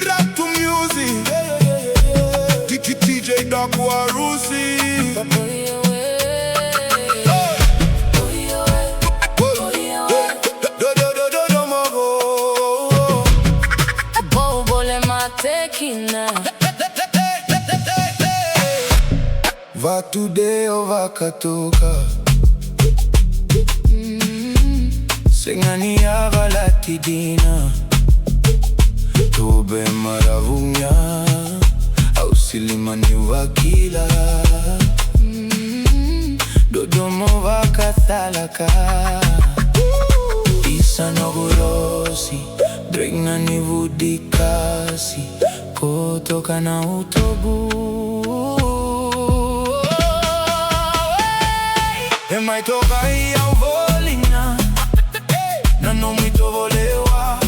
Ratu music. DJ Doc Warusi. Va today over katoka. Sengani avalatidina. Tobe maravunya. Ausilimani wakila. Dodomo vakathalaka. Isa nogorosi. Drigna ni vudikasi. Kotoka na utobu. Mai toka iya uvolina. Na no mito volewa.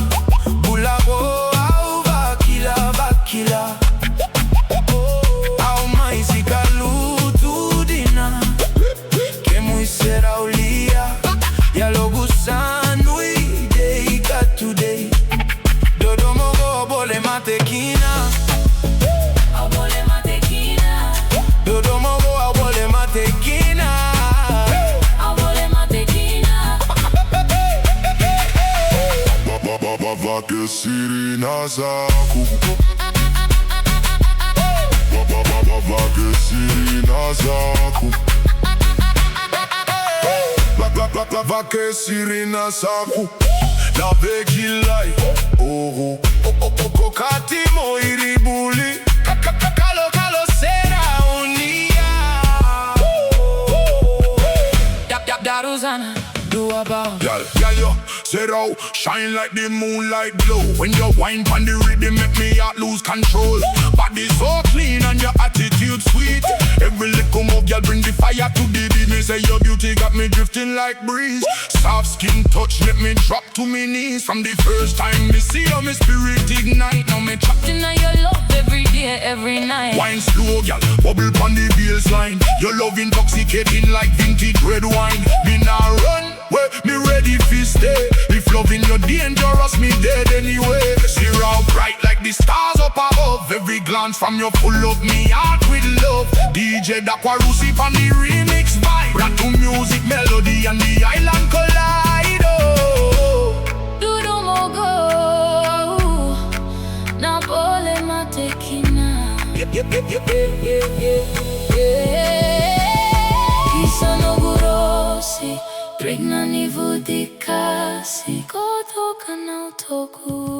Bulago au bakila. Au maizika lutudina. Kemu Serau lia. Yalogu sanui day got today. Dodomo go bole matekina. Abole matekina. Dodomo go abole matekina. Vake sirina zaku. Vake sirina zaku. Vake sirina zaku. Na vekilai. Oh. Kokati mo iribuli. Kalo Serau unia. Daruzana. Girl, yo, Serau, shine like the moonlight glow. When you whine pon the rhythm, make me heart lose control. Body so clean and your attitude sweet. Every little move, girl, bring the fire to the beat. Me say your beauty got me drifting like breeze. Soft skin touch, let me drop to me knees. From the first time me see you, my spirit ignite. Now me trapped in your love every day, every night. Wine slow, girl, bubble pon the baseline. Your love intoxicating like vintage red wine. Me nah run, where me ready fi stay. If loving you dangerous, me dead anyway. Serau bright like the stars up above. Every glance from you full of me heart with love. DJ Doc Warusi on the remix vibe. Ratu music melody and the island collide. Do no more go. Na bole matekina. Isa no gurosi. Drigna ni vudikasi. Kotoka na utoku.